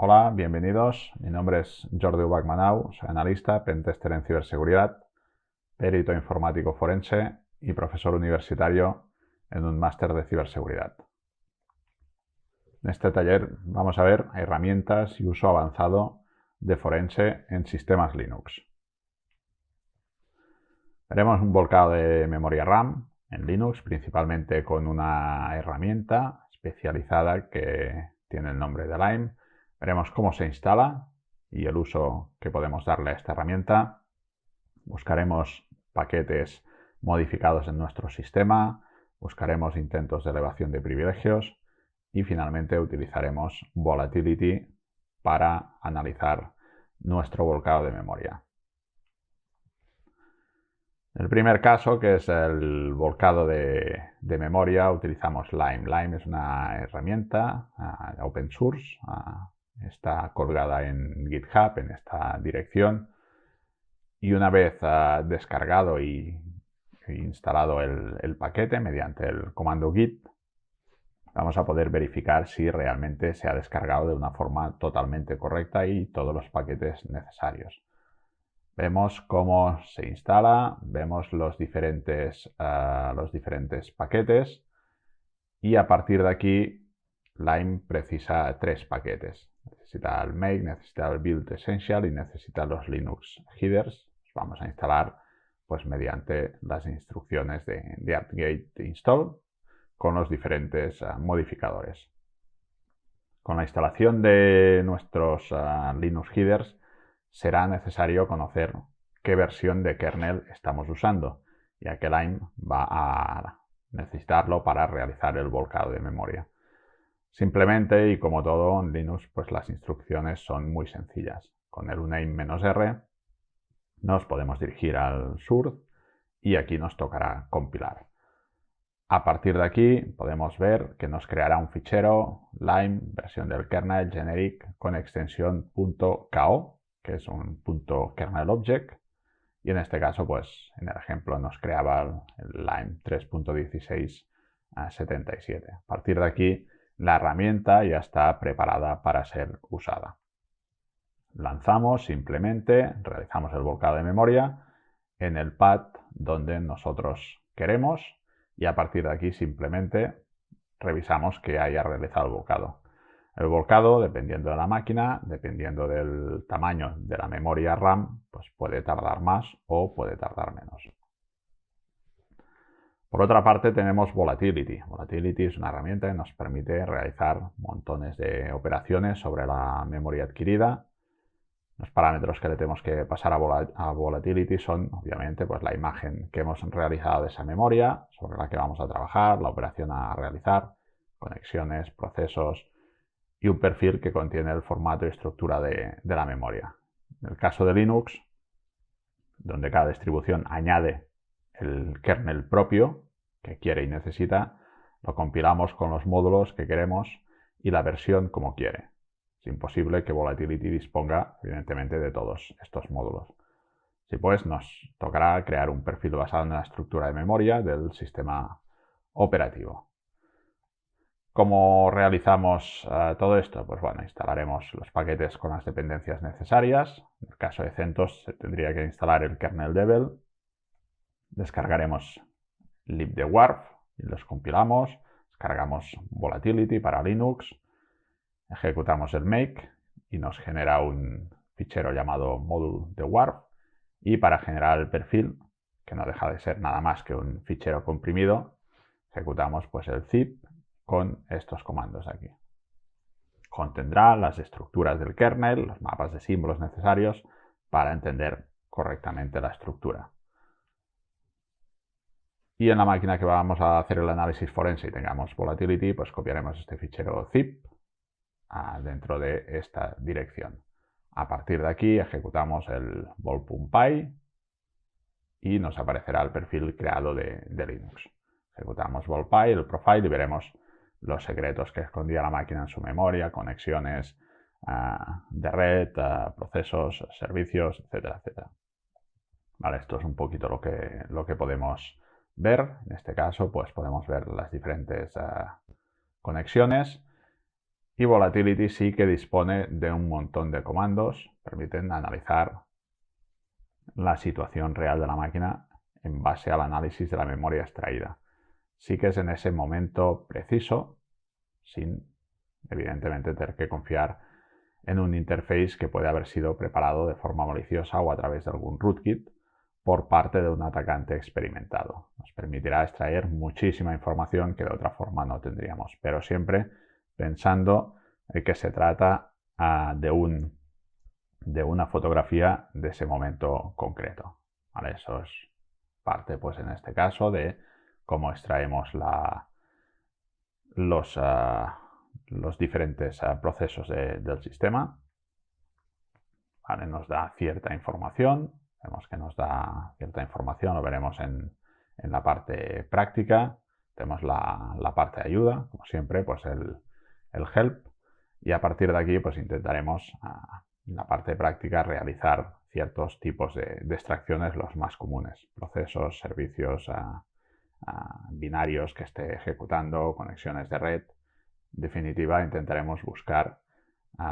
Hola, bienvenidos. Mi nombre es Jordi Ubach-Manau, soy analista, pentester en ciberseguridad, perito informático forense y profesor universitario en un máster de ciberseguridad. En este taller vamos a ver herramientas y uso avanzado de forense en sistemas Linux. Veremos un volcado de memoria RAM en Linux, principalmente con una herramienta especializada que tiene el nombre de Lime. Veremos cómo se instala y el uso que podemos darle a esta herramienta. Buscaremos paquetes modificados en nuestro sistema, buscaremos intentos de elevación de privilegios y finalmente utilizaremos Volatility para analizar nuestro volcado de memoria. En el primer caso, que es el volcado de memoria, utilizamos Lime. Lime es una herramienta open source, está colgada en GitHub, en esta dirección, y una vez descargado y instalado el paquete mediante el comando git, vamos a poder verificar si realmente se ha descargado de una forma totalmente correcta y todos los paquetes necesarios. Vemos cómo se instala, vemos los diferentes paquetes y a partir de aquí Lime precisa 3 paquetes. Necesita el make, necesita el build essential y necesita los Linux headers. Los vamos a instalar pues mediante las instrucciones de apt-get install con los diferentes modificadores. Con la instalación de nuestros Linux headers será necesario conocer qué versión de kernel estamos usando, ya que Lime va a necesitarlo para realizar el volcado de memoria. Simplemente, y como todo en Linux, pues las instrucciones son muy sencillas. Con el uname-r nos podemos dirigir al source y aquí nos tocará compilar. A partir de aquí podemos ver que nos creará un fichero Lime, versión del kernel generic con extensión .ko, que es un .kernel object, y en este caso, pues en el ejemplo nos creaba el Lime 3.1677. A partir de aquí, la herramienta ya está preparada para ser usada. Lanzamos simplemente, realizamos el volcado de memoria en el path donde nosotros queremos y a partir de aquí simplemente revisamos que haya realizado el volcado. El volcado, dependiendo de la máquina, dependiendo del tamaño de la memoria RAM, pues puede tardar más o puede tardar menos. Por otra parte tenemos Volatility. Volatility es una herramienta que nos permite realizar montones de operaciones sobre la memoria adquirida. Los parámetros que le tenemos que pasar a Volatility son, obviamente, pues la imagen que hemos realizado de esa memoria, sobre la que vamos a trabajar, la operación a realizar, conexiones, procesos y un perfil que contiene el formato y estructura de la memoria. En el caso de Linux, donde cada distribución añade el kernel propio que quiere y necesita, lo compilamos con los módulos que queremos y la versión como quiere. Es imposible que Volatility disponga, evidentemente, de todos estos módulos. Así pues, nos tocará crear un perfil basado en la estructura de memoria del sistema operativo. ¿Cómo realizamos todo esto? Pues bueno, instalaremos los paquetes con las dependencias necesarias. En el caso de CentOS se tendría que instalar el kernel devel. Descargaremos libdewarp y los compilamos. Descargamos Volatility para Linux. Ejecutamos el make y nos genera un fichero llamado module.dewarp. Y para generar el perfil, que no deja de ser nada más que un fichero comprimido, ejecutamos pues el zip con estos comandos aquí. Contendrá las estructuras del kernel, los mapas de símbolos necesarios para entender correctamente la estructura. Y en la máquina que vamos a hacer el análisis forense y tengamos Volatility, pues copiaremos este fichero zip dentro de esta dirección. A partir de aquí ejecutamos el vol.py y nos aparecerá el perfil creado de Linux. Ejecutamos vol.py, el profile y veremos los secretos que escondía la máquina en su memoria, conexiones de red, procesos, servicios, etcétera, etcétera. Vale, esto es un poquito lo que podemos ver. En este caso, pues podemos ver las diferentes conexiones Y Volatility sí que dispone de un montón de comandos, permiten analizar la situación real de la máquina en base al análisis de la memoria extraída. Sí que es en ese momento preciso, sin evidentemente tener que confiar en un interface que puede haber sido preparado de forma maliciosa o a través de algún rootkit por parte de un atacante experimentado. Nos permitirá extraer muchísima información que de otra forma no tendríamos, pero siempre pensando que se trata de una fotografía de ese momento concreto. ¿Vale? Eso es parte, pues en este caso, de cómo extraemos los diferentes procesos del sistema. ¿Vale? Nos da cierta información, vemos que nos da cierta información, lo veremos en la parte práctica. Tenemos la parte de ayuda, como siempre, pues el help, y a partir de aquí pues intentaremos en la parte práctica realizar ciertos tipos de extracciones, los más comunes, procesos, servicios binarios que esté ejecutando, conexiones de red. En definitiva, intentaremos buscar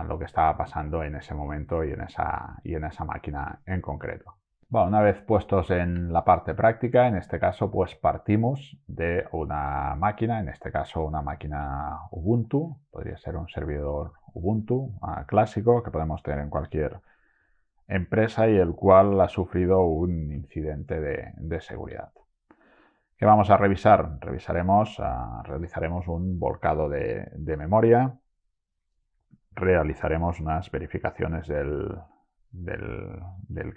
lo que estaba pasando en ese momento y en esa máquina en concreto. Bueno, una vez puestos en la parte práctica, en este caso pues partimos de una máquina, en este caso una máquina Ubuntu, podría ser un servidor Ubuntu clásico que podemos tener en cualquier empresa y el cual ha sufrido un incidente de seguridad. ¿Qué vamos a revisar? Realizaremos un volcado de memoria, realizaremos unas verificaciones del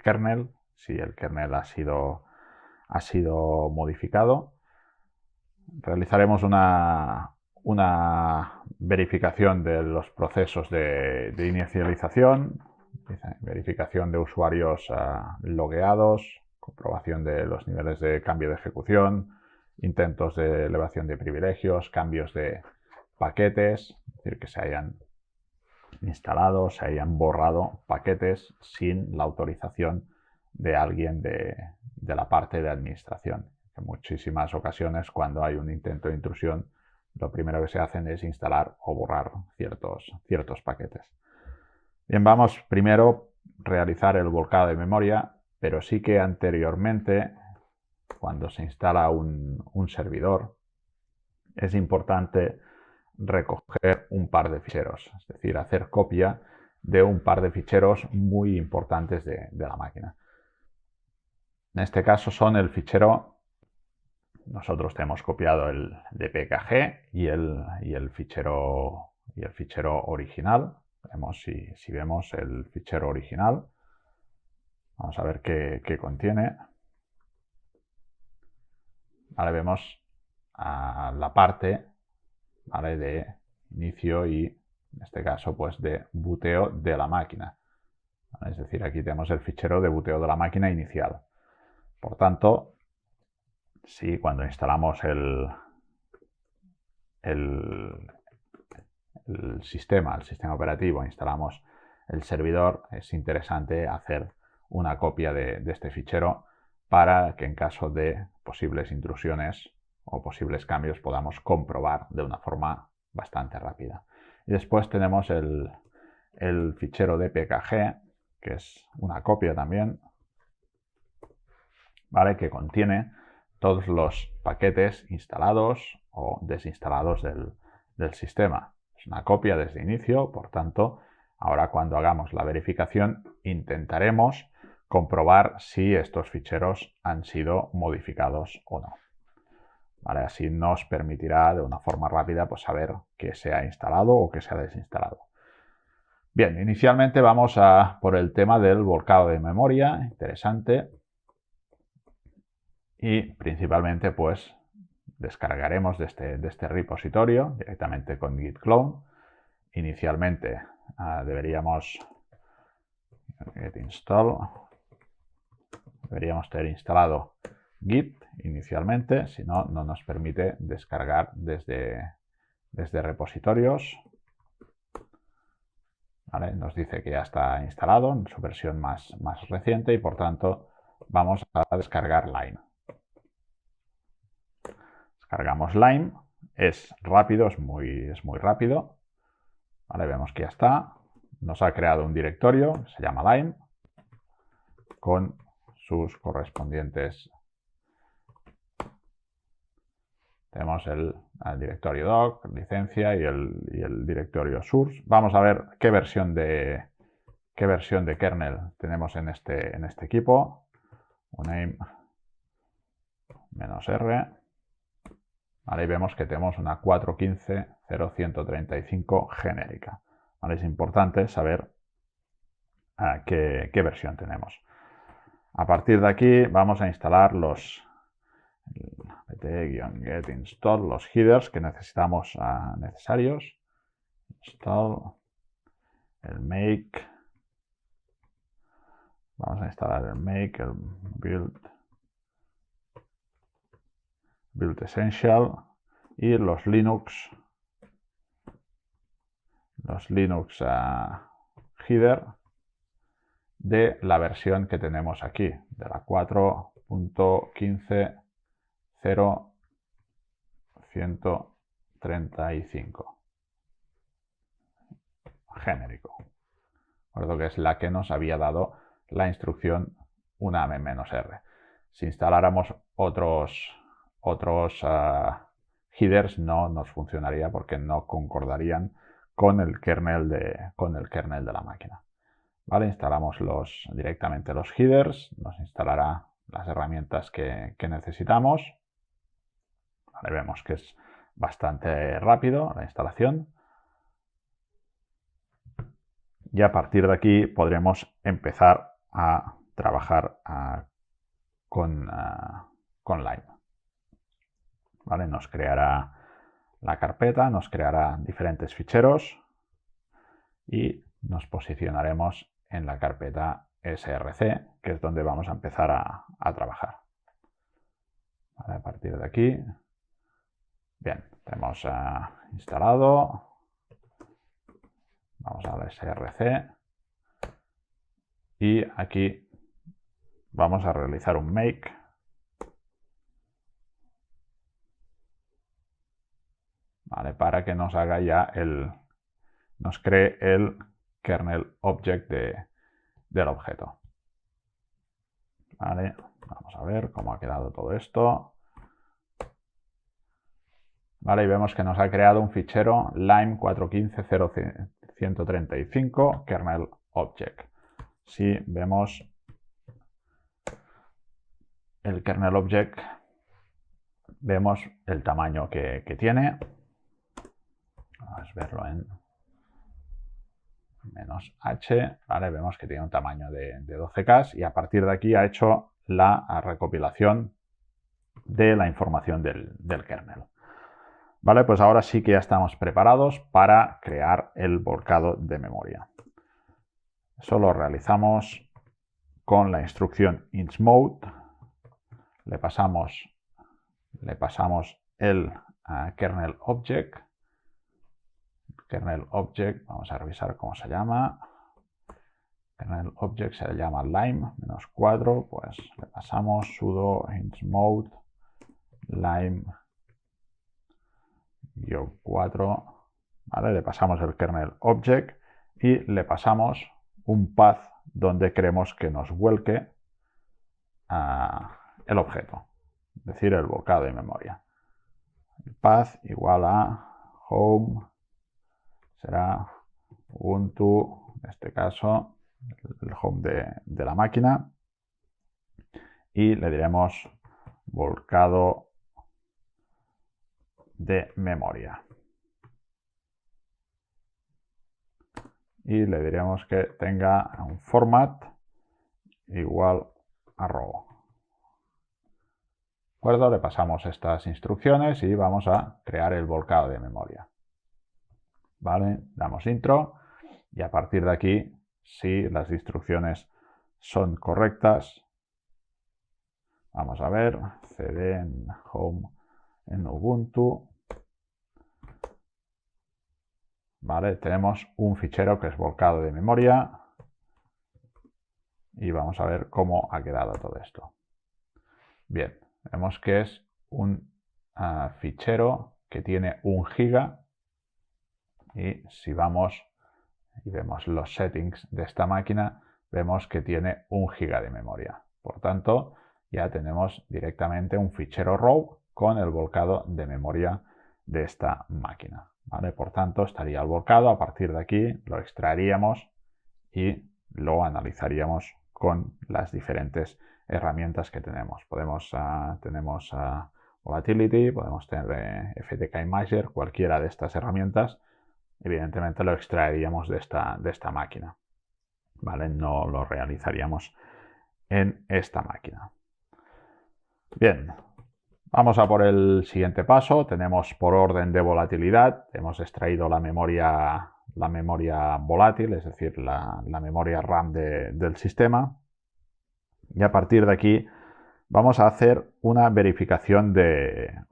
kernel, si el kernel ha sido modificado. Realizaremos una verificación de los procesos de inicialización, verificación de usuarios logueados, comprobación de los niveles de cambio de ejecución, intentos de elevación de privilegios, cambios de paquetes, es decir, que se hayan instalado, se hayan borrado paquetes sin la autorización de alguien de la parte de administración. En muchísimas ocasiones, cuando hay un intento de intrusión, lo primero que se hacen es instalar o borrar ciertos paquetes. Bien, vamos primero a realizar el volcado de memoria, pero sí que anteriormente, cuando se instala un servidor, es importante recoger un par de ficheros, es decir, hacer copia de un par de ficheros muy importantes de la máquina. En este caso son el fichero, nosotros tenemos copiado el dpkg y el fichero original. Vemos si vemos el fichero original. Vamos a ver qué contiene. Vale, vemos la parte, ¿vale?, de inicio y en este caso pues de booteo de la máquina. ¿Vale? Es decir, aquí tenemos el fichero de booteo de la máquina inicial. Por tanto, si cuando instalamos el sistema operativo, instalamos el servidor, es interesante hacer una copia de este fichero para que en caso de posibles intrusiones o posibles cambios podamos comprobar de una forma bastante rápida. Y después tenemos el fichero dpkg, que es una copia también, ¿vale?, que contiene todos los paquetes instalados o desinstalados del sistema. Es una copia desde inicio, por tanto, ahora cuando hagamos la verificación intentaremos comprobar si estos ficheros han sido modificados o no. ¿Vale? Así nos permitirá de una forma rápida pues, saber qué se ha instalado o qué se ha desinstalado. Bien, inicialmente vamos por el tema del volcado de memoria, interesante. Y principalmente pues descargaremos de este repositorio directamente con git clone. Inicialmente deberíamos git install, deberíamos tener instalado git inicialmente, si no, no nos permite descargar desde repositorios. ¿Vale? Nos dice que ya está instalado en su versión más reciente y por tanto vamos a descargar Lime. Descargamos Lime, es rápido, es muy rápido. Vale, vemos que ya está. Nos ha creado un directorio, se llama Lime, con sus correspondientes. Tenemos el directorio doc, licencia y el directorio source. Vamos a ver qué versión de kernel tenemos en este equipo. Uname -R. Vale, y vemos que tenemos una 4.15.0.135 genérica. Vale, es importante saber qué versión tenemos. A partir de aquí vamos a instalar los apt-get install, los headers que necesitamos necesarios. Install, el make. Vamos a instalar el make, el build essential y los Linux header de la versión que tenemos aquí, de la 4.15.0.135 genérico. Recuerdo que es la que nos había dado la instrucción uname-r. Si instaláramos otros headers no nos funcionaría porque no concordarían con el kernel de la máquina. Vale, instalamos directamente los headers, nos instalará las herramientas que necesitamos. Vale, vemos que es bastante rápido la instalación. Y a partir de aquí podremos empezar a trabajar con Lime. ¿Vale? Nos creará la carpeta, nos creará diferentes ficheros y nos posicionaremos en la carpeta src, que es donde vamos a empezar a trabajar. ¿Vale? A partir de aquí, bien, tenemos instalado. Vamos a la src y aquí vamos a realizar un make. ¿Vale? Para que nos haga ya nos cree el kernel object del objeto. ¿Vale? Vamos a ver cómo ha quedado todo esto. Vale, y vemos que nos ha creado un fichero lime 4.15.0.135 kernel object. Si vemos el kernel object, vemos el tamaño que tiene. Vamos a verlo en -h, ¿vale? Vemos que tiene un tamaño de 12K y a partir de aquí ha hecho la recopilación de la información del kernel. Vale, pues ahora sí que ya estamos preparados para crear el volcado de memoria. Eso lo realizamos con la instrucción insmode. Le pasamos el kernel object. Kernel object, vamos a revisar cómo se llama. Kernel object se llama lime -4, pues le pasamos sudo insmode lime -4, ¿vale? Le pasamos el kernel object y le pasamos un path donde queremos que nos vuelque el objeto, es decir, el volcado de memoria. El path igual a home, será Ubuntu, en este caso, el home de la máquina, y le diremos volcado de memoria. Y le diremos que tenga un format igual a raw. ¿De acuerdo? Le pasamos estas instrucciones y vamos a crear el volcado de memoria. ¿Vale? Damos intro y a partir de aquí, si las instrucciones son correctas, vamos a ver, cd en home en Ubuntu. ¿Vale? Tenemos un fichero que es volcado de memoria y vamos a ver cómo ha quedado todo esto. Bien, vemos que es un fichero que tiene 1 GB Y si vamos y vemos los settings de esta máquina, vemos que tiene 1 GB de memoria. Por tanto, ya tenemos directamente un fichero RAW con el volcado de memoria de esta máquina, ¿vale? Por tanto, estaría el volcado. A partir de aquí lo extraeríamos y lo analizaríamos con las diferentes herramientas que tenemos. Tenemos Volatility, podemos tener FTK Imager, cualquiera de estas herramientas. Evidentemente lo extraeríamos de esta máquina, ¿vale? No lo realizaríamos en esta máquina. Bien, vamos a por el siguiente paso. Tenemos por orden de volatilidad, hemos extraído la memoria volátil, es decir, la memoria RAM del sistema. Y a partir de aquí vamos a hacer una verificación del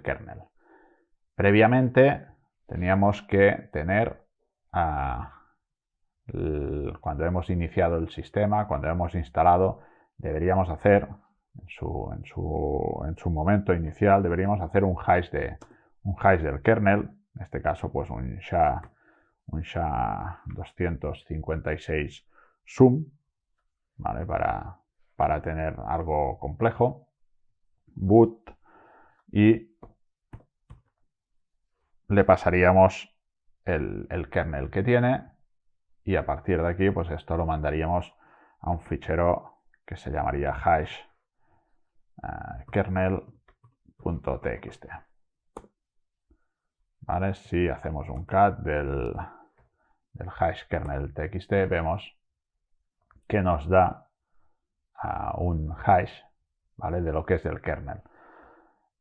kernel. Previamente teníamos que tener, cuando hemos iniciado el sistema, cuando hemos instalado, deberíamos hacer, en su momento inicial, deberíamos hacer un hash del kernel, en este caso pues un SHA-256 sum, ¿vale? Para tener algo complejo, boot, y le pasaríamos el kernel que tiene, y a partir de aquí pues esto lo mandaríamos a un fichero que se llamaría hash kernel.txt. ¿Vale? Si hacemos un cat del hash kernel.txt, vemos que nos da un hash, ¿vale? De lo que es el kernel.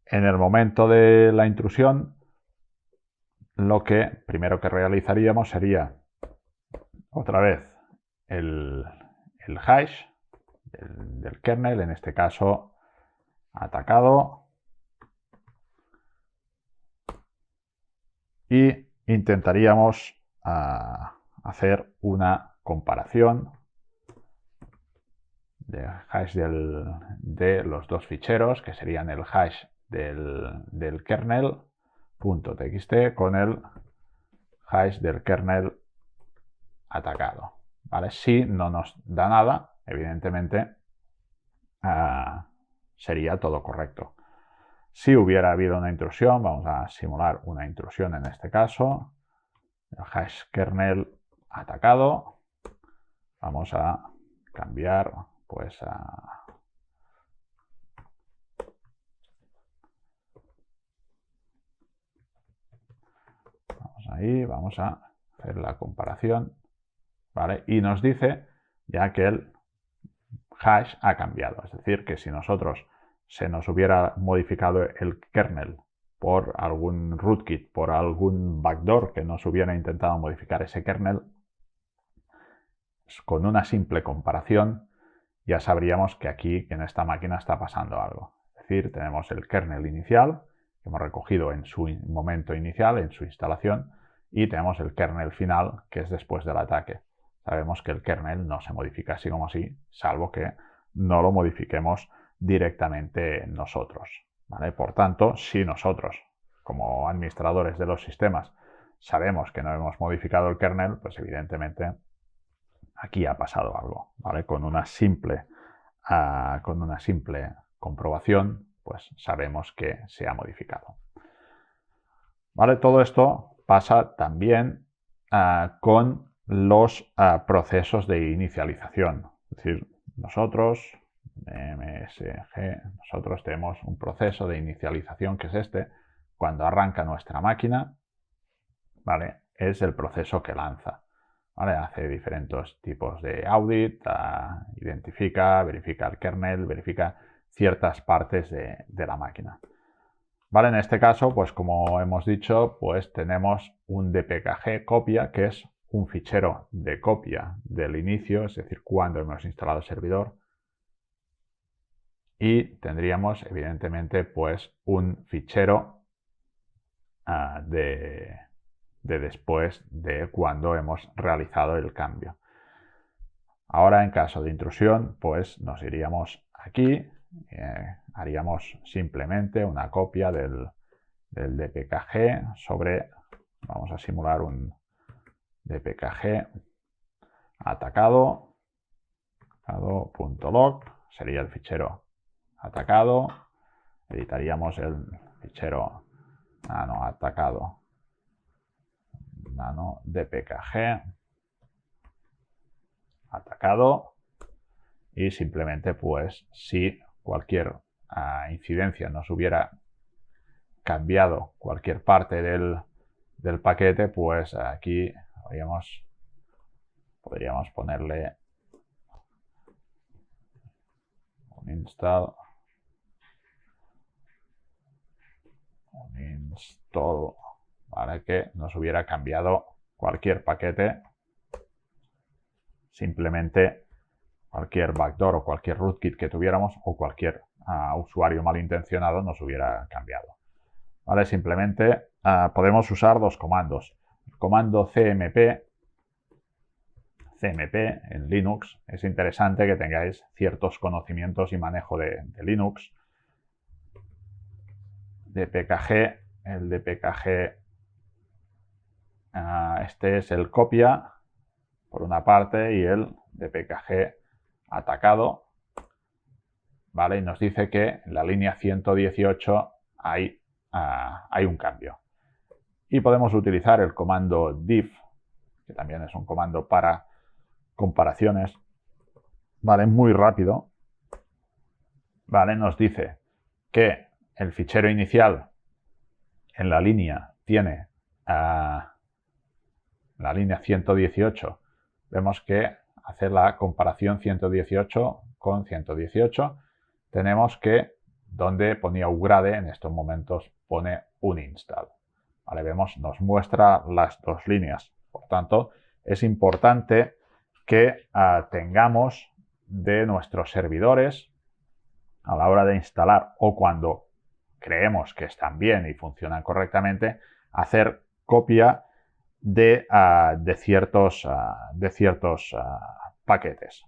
En el momento de la intrusión, lo que primero que realizaríamos sería otra vez el hash del kernel, en este caso atacado, y intentaríamos hacer una comparación de hash de los dos ficheros, que serían el hash del kernel.txt con el hash del kernel atacado, ¿vale? Si no nos da nada, evidentemente sería todo correcto. Si hubiera habido una intrusión, vamos a simular una intrusión en este caso, el hash kernel atacado, vamos a cambiar pues vamos a hacer la comparación, ¿vale? Y nos dice ya que el hash ha cambiado, es decir, que si nosotros se nos hubiera modificado el kernel por algún rootkit, por algún backdoor que nos hubiera intentado modificar ese kernel, con una simple comparación ya sabríamos que aquí en esta máquina está pasando algo. Es decir, tenemos el kernel inicial que hemos recogido en su momento inicial, en su instalación, y tenemos el kernel final, que es después del ataque. Sabemos que el kernel no se modifica así como así, salvo que no lo modifiquemos directamente nosotros, ¿vale? Por tanto, si nosotros, como administradores de los sistemas, sabemos que no hemos modificado el kernel, pues evidentemente aquí ha pasado algo, ¿vale? Con una simple comprobación, pues sabemos que se ha modificado. ¿Vale? Todo esto pasa también con los procesos de inicialización. Es decir, nosotros, MSG, nosotros tenemos un proceso de inicialización que es este. Cuando arranca nuestra máquina, ¿vale? Es el proceso que lanza. ¿Vale? Hace diferentes tipos de audit, identifica, verifica el kernel, verifica ciertas partes de la máquina. ¿Vale? En este caso, pues como hemos dicho, pues tenemos un dpkg copia, que es un fichero de copia del inicio, es decir, cuando hemos instalado el servidor. Y tendríamos, evidentemente, pues un fichero de después de cuando hemos realizado el cambio. Ahora, en caso de intrusión, pues nos iríamos aquí, haríamos simplemente una copia del dpkg sobre vamos a simular un dpkg atacado.log, sería el fichero atacado. Editaríamos el fichero nano atacado nano dpkg atacado, y simplemente pues si cualquier incidencia nos hubiera cambiado cualquier parte del paquete, pues aquí podríamos ponerle un install ¿vale? Que nos hubiera cambiado cualquier paquete, simplemente cualquier backdoor o cualquier rootkit que tuviéramos o cualquier usuario malintencionado nos hubiera cambiado. ¿Vale? Simplemente podemos usar dos comandos. El comando cmp en Linux, es interesante que tengáis ciertos conocimientos y manejo de Linux. dpkg, el dpkg, este es el copia por una parte y el dpkg atacado, ¿vale? Y nos dice que en la línea 118 hay un cambio. Y podemos utilizar el comando diff, que también es un comando para comparaciones, ¿vale? Muy rápido, ¿vale? Nos dice que el fichero inicial en la línea tiene la línea 118. Vemos que hacer la comparación 118 con 118, tenemos que donde ponía upgrade, en estos momentos pone uninstall. ¿Vale? Vemos, nos muestra las dos líneas. Por tanto, es importante que tengamos de nuestros servidores a la hora de instalar o cuando creemos que están bien y funcionan correctamente, hacer copia de ciertos paquetes.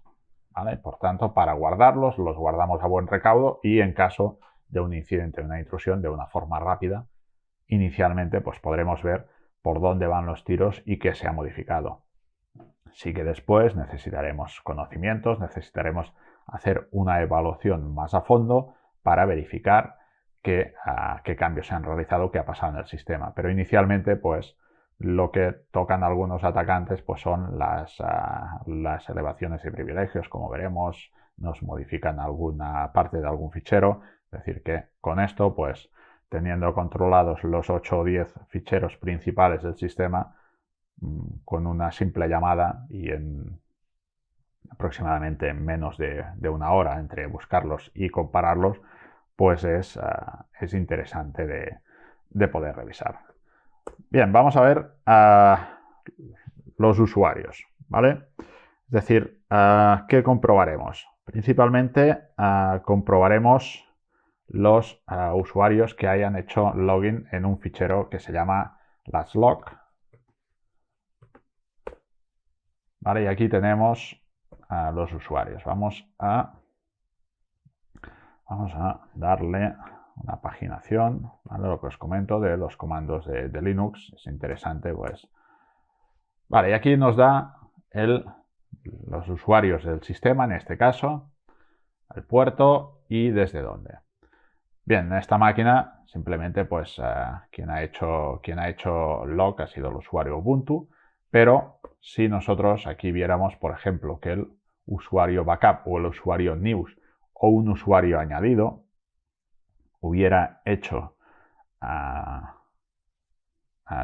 ¿Vale? Por tanto, para guardarlos, los guardamos a buen recaudo y en caso de un incidente, una intrusión, de una forma rápida, inicialmente pues podremos ver por dónde van los tiros y qué se ha modificado. Sí que después necesitaremos conocimientos, necesitaremos hacer una evaluación más a fondo para verificar qué cambios se han realizado, qué ha pasado en el sistema. Pero inicialmente, pues lo que tocan algunos atacantes pues son las elevaciones y privilegios. Como veremos, nos modifican alguna parte de algún fichero. Es decir, que con esto, pues teniendo controlados los 8 o 10 ficheros principales del sistema, con una simple llamada y en aproximadamente menos de una hora entre buscarlos y compararlos, pues es interesante de poder revisar. Bien, vamos a ver los usuarios, ¿vale? Es decir, ¿qué comprobaremos? Principalmente comprobaremos los usuarios que hayan hecho login en un fichero que se llama lastLog. ¿Vale? Y aquí tenemos los usuarios. Vamos a darle una paginación, ¿vale? Lo que os comento de los comandos de Linux. Es interesante, pues. Vale, y aquí nos da los usuarios del sistema, en este caso, el puerto y desde dónde. Bien, en esta máquina simplemente pues quien ha hecho log ha sido el usuario Ubuntu, pero si nosotros aquí viéramos, por ejemplo, que el usuario backup o el usuario news o un usuario añadido hubiera hecho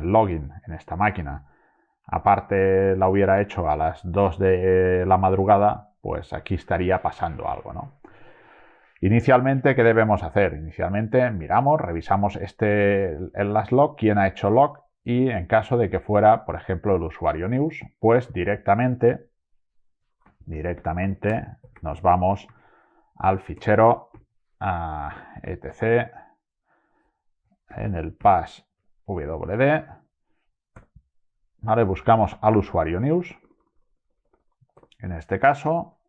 login en esta máquina, aparte la hubiera hecho a las 2 de la madrugada, pues aquí estaría pasando algo, ¿no? Inicialmente, ¿qué debemos hacer? Inicialmente miramos, revisamos el lastLog, quién ha hecho log, y en caso de que fuera, por ejemplo, el usuario news, pues directamente nos vamos al fichero etc en el pass wd, ¿vale? Buscamos al usuario news, en este caso,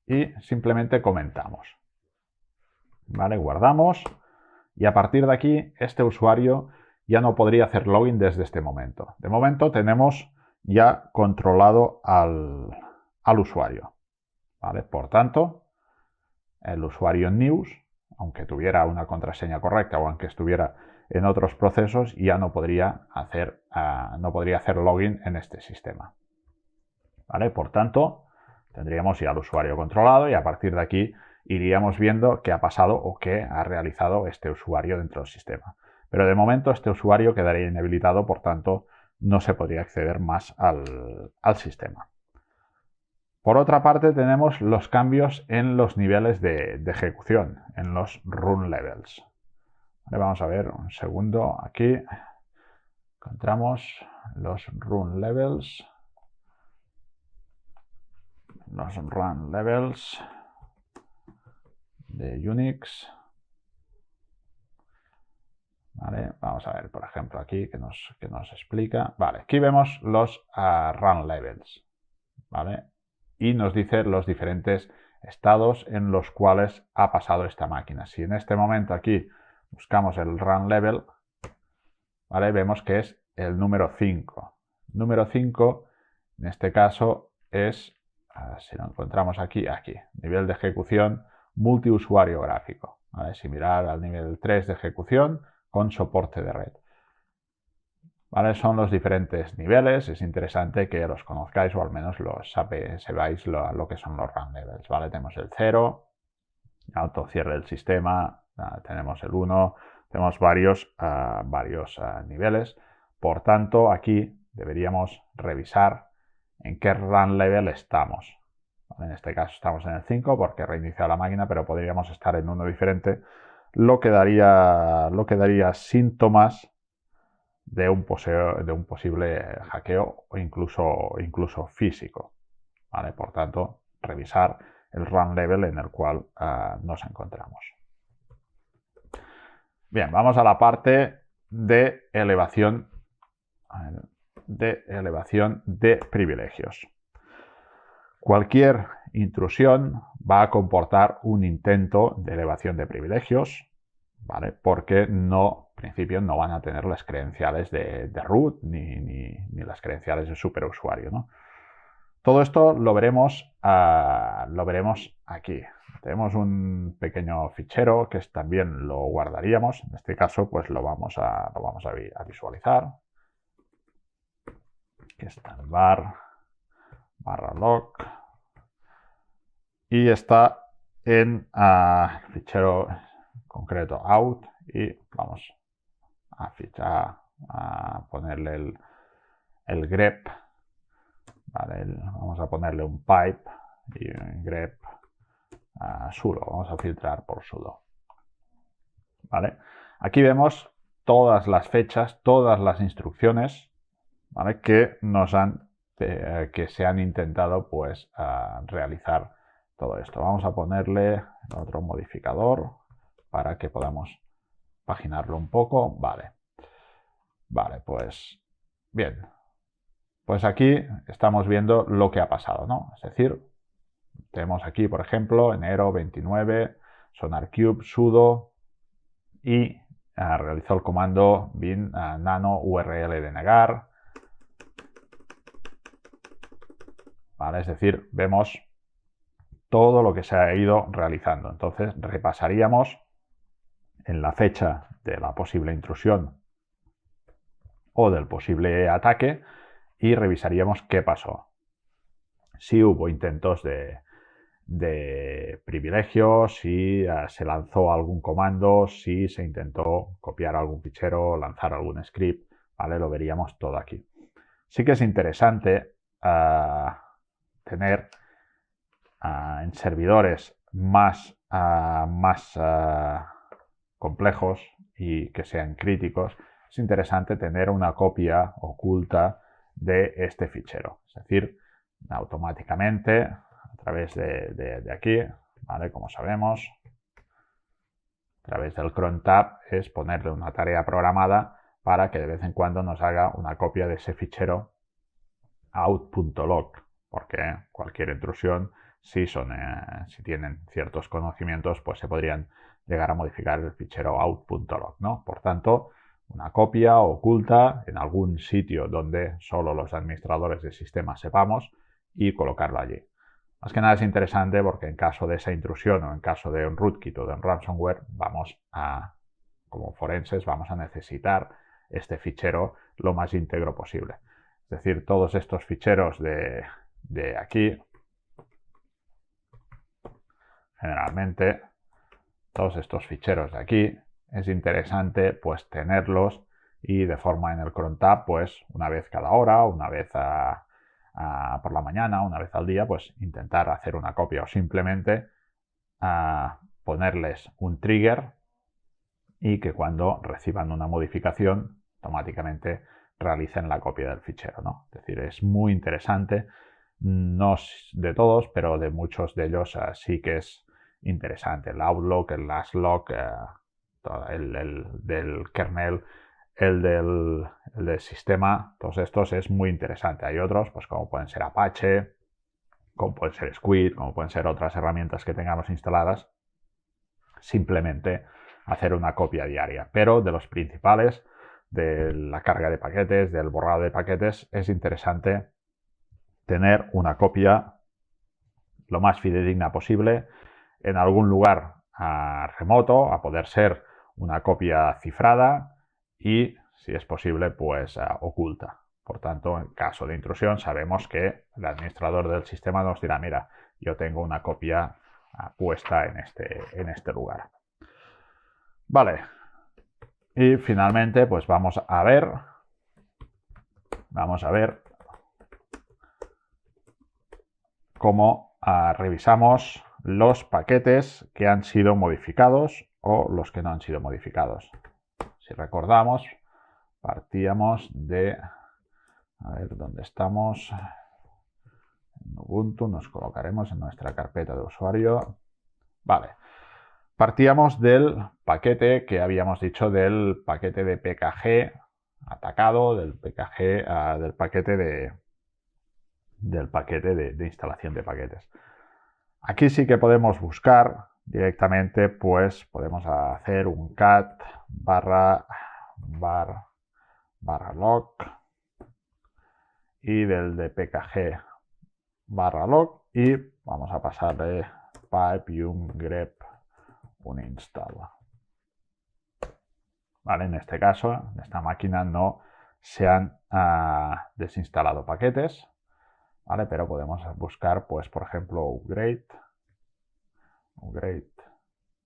y simplemente comentamos. ¿Vale? Guardamos y a partir de aquí este usuario ya no podría hacer login desde este momento. De momento tenemos ya controlado al usuario, ¿vale? Por tanto, el usuario News, aunque tuviera una contraseña correcta o aunque estuviera en otros procesos, ya no podría hacer login en este sistema, ¿vale? Por tanto, tendríamos ya al usuario controlado y a partir de aquí iríamos viendo qué ha pasado o qué ha realizado este usuario dentro del sistema. Pero de momento este usuario quedaría inhabilitado, por tanto no se podría acceder más al sistema. Por otra parte tenemos los cambios en los niveles de ejecución, en los run levels. Vale, vamos a ver un segundo aquí. Encontramos los run levels. Los run levels de Unix. Vale, vamos a ver, por ejemplo, aquí que nos explica. Vale, aquí vemos los run levels, ¿vale? Y nos dice los diferentes estados en los cuales ha pasado esta máquina. Si en este momento aquí buscamos el run level, ¿vale? Vemos que es el número 5. Número 5, en este caso, es, si lo encontramos aquí, nivel de ejecución multiusuario gráfico, ¿vale? Similar al nivel 3 de ejecución con soporte de red. ¿Vale? Son los diferentes niveles, es interesante que los conozcáis o al menos sepáis lo que son los run levels, ¿vale? Tenemos el 0, autocierre del sistema, tenemos el 1, tenemos varios niveles. Por tanto, aquí deberíamos revisar en qué run level estamos. ¿Vale? En este caso estamos en el 5 porque he reiniciado la máquina, pero podríamos estar en uno diferente, lo que daría síntomas de un posible hackeo o incluso físico, ¿vale? Por tanto, revisar el run level en el cual nos encontramos. Bien, vamos a la parte de elevación de privilegios. Cualquier intrusión va a comportar un intento de elevación de privilegios, ¿vale? Porque en principio no van a tener las credenciales de root ni las credenciales de superusuario, ¿no? Todo esto lo veremos aquí. Tenemos un pequeño fichero que también lo guardaríamos. En este caso, pues lo vamos a visualizar. Que está en /log y está en fichero concreto out y vamos a ponerle el grep, ¿vale? Vamos a ponerle un pipe y un grep sudo, vamos a filtrar por sudo, ¿vale? Aquí vemos todas las fechas, todas las instrucciones, ¿vale? que se han intentado pues realizar todo esto. Vamos a ponerle otro modificador para que podamos paginarlo un poco. Vale, pues bien, pues aquí estamos viendo lo que ha pasado, ¿no? Es decir, tenemos aquí, por ejemplo, enero 29, sonarcube sudo y realizó el comando bin nano url denegar. ¿Vale? Es decir, vemos todo lo que se ha ido realizando. Entonces repasaríamos en la fecha de la posible intrusión o del posible ataque y revisaríamos qué pasó. Si hubo intentos de privilegios, si se lanzó algún comando, si se intentó copiar algún fichero, lanzar algún script, ¿vale? Lo veríamos todo aquí. Sí que es interesante tener en servidores más complejos y que sean críticos, es interesante tener una copia oculta de este fichero. Es decir, automáticamente, a través de aquí, ¿vale? Como sabemos, a través del cron tab es ponerle una tarea programada para que de vez en cuando nos haga una copia de ese fichero out.log, porque cualquier intrusión, si tienen ciertos conocimientos, pues se podrían llegar a modificar el fichero out.log, ¿no? Por tanto, una copia oculta en algún sitio donde solo los administradores de sistema sepamos y colocarlo allí. Más que nada es interesante porque en caso de esa intrusión o en caso de un rootkit o de un ransomware, como forenses, vamos a necesitar este fichero lo más íntegro posible. Es decir, todos estos ficheros de aquí, generalmente, todos estos ficheros de aquí, es interesante pues tenerlos y de forma en el cron tab, pues una vez cada hora, una vez por la mañana, una vez al día, pues intentar hacer una copia o simplemente ponerles un trigger y que cuando reciban una modificación automáticamente realicen la copia del fichero, ¿no? Es decir, es muy interesante, no de todos, pero de muchos de ellos sí que es interesante. El Outlook, el LastLock, el del kernel, el del sistema, todos estos es muy interesante. Hay otros, pues como pueden ser Apache, como pueden ser Squid, como pueden ser otras herramientas que tengamos instaladas, simplemente hacer una copia diaria. Pero de los principales, de la carga de paquetes, del borrado de paquetes, es interesante tener una copia lo más fidedigna posible en algún lugar remoto, a poder ser una copia cifrada y, si es posible, pues oculta. Por tanto, en caso de intrusión, sabemos que el administrador del sistema nos dirá, mira, yo tengo una copia puesta en este lugar. Vale. Y finalmente, pues vamos a ver cómo revisamos los paquetes que han sido modificados o los que no han sido modificados. Si recordamos, partíamos de... A ver, ¿dónde estamos? En Ubuntu nos colocaremos en nuestra carpeta de usuario. Vale. Partíamos del paquete que habíamos dicho, del paquete de PKG atacado, del PKG, del paquete de instalación de paquetes. Aquí sí que podemos buscar directamente, pues podemos hacer un cat /log y del de PKG /log y vamos a pasarle pipe y un grep uninstall. Vale, en este caso, en esta máquina no se han desinstalado paquetes, ¿vale? Pero podemos buscar, pues, por ejemplo, upgrade,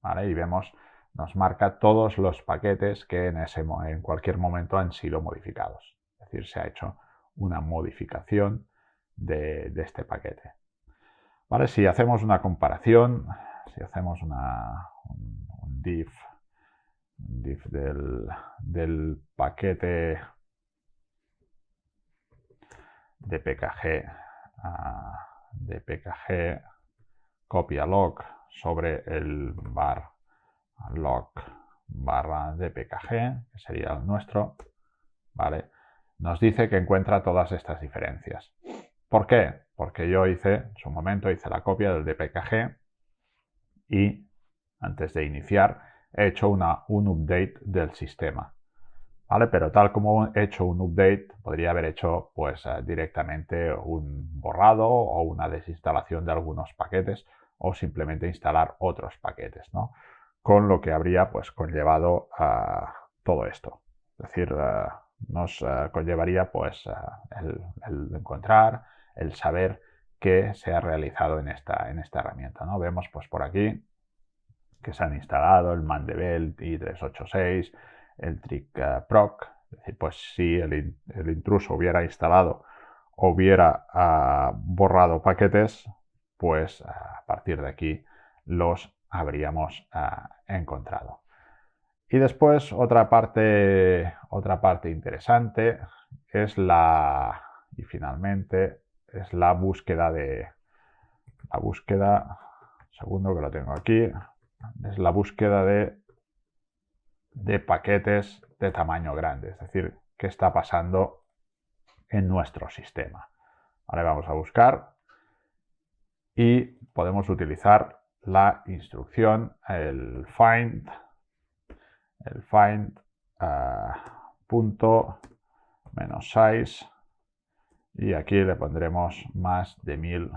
¿vale? Y vemos, nos marca todos los paquetes que en cualquier momento han sido modificados. Es decir, se ha hecho una modificación de este paquete. ¿Vale? Si hacemos una comparación, si hacemos un diff del paquete de PKG copia log sobre el log de PKG, que sería el nuestro, ¿vale? Nos dice que encuentra todas estas diferencias. ¿Por qué? Porque yo en su momento hice la copia del DPKG y antes de iniciar he hecho un update del sistema, ¿vale? Pero tal como he hecho un update, podría haber hecho pues directamente un borrado o una desinstalación de algunos paquetes o simplemente instalar otros paquetes, ¿no? Con lo que habría pues conllevado todo esto. Es decir, nos conllevaría pues el encontrar, el saber qué se ha realizado en esta herramienta, ¿no? Vemos pues por aquí que se han instalado el Mandeville i386, el TrickProc. Es decir, pues si el intruso hubiera instalado o hubiera borrado paquetes, pues a partir de aquí los habríamos encontrado. Y después otra parte interesante es y finalmente es la búsqueda segundo que lo tengo aquí, es la búsqueda de paquetes de tamaño grande, es decir, qué está pasando en nuestro sistema. Ahora vamos a buscar y podemos utilizar la instrucción, el find punto menos size y aquí le pondremos más de 1000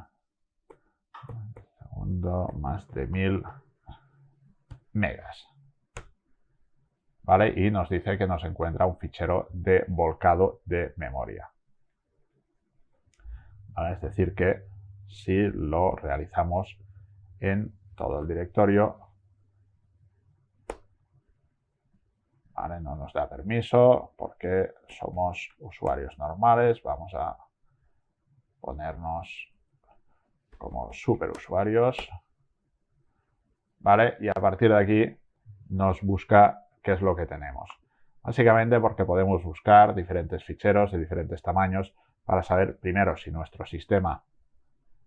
megas. ¿Vale? Y nos dice que nos encuentra un fichero de volcado de memoria. ¿Vale? Es decir que si lo realizamos en todo el directorio, ¿vale? No nos da permiso porque somos usuarios normales. Vamos a ponernos como superusuarios, ¿vale? Y a partir de aquí nos busca qué es lo que tenemos. Básicamente porque podemos buscar diferentes ficheros de diferentes tamaños para saber primero si nuestro sistema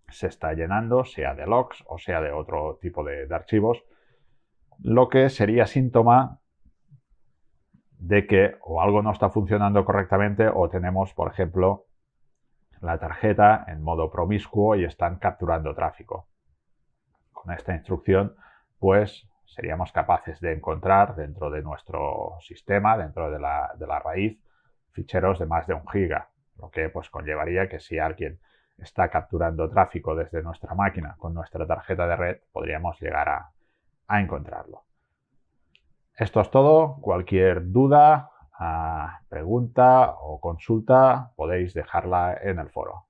se está llenando, sea de logs o sea de otro tipo de archivos, lo que sería síntoma de que o algo no está funcionando correctamente o tenemos, por ejemplo, la tarjeta en modo promiscuo y están capturando tráfico. Con esta instrucción, pues seríamos capaces de encontrar dentro de nuestro sistema, dentro de la raíz, ficheros de más de 1 giga, lo que pues conllevaría que si alguien está capturando tráfico desde nuestra máquina con nuestra tarjeta de red, podríamos llegar a encontrarlo. Esto es todo. Cualquier duda, pregunta o consulta podéis dejarla en el foro.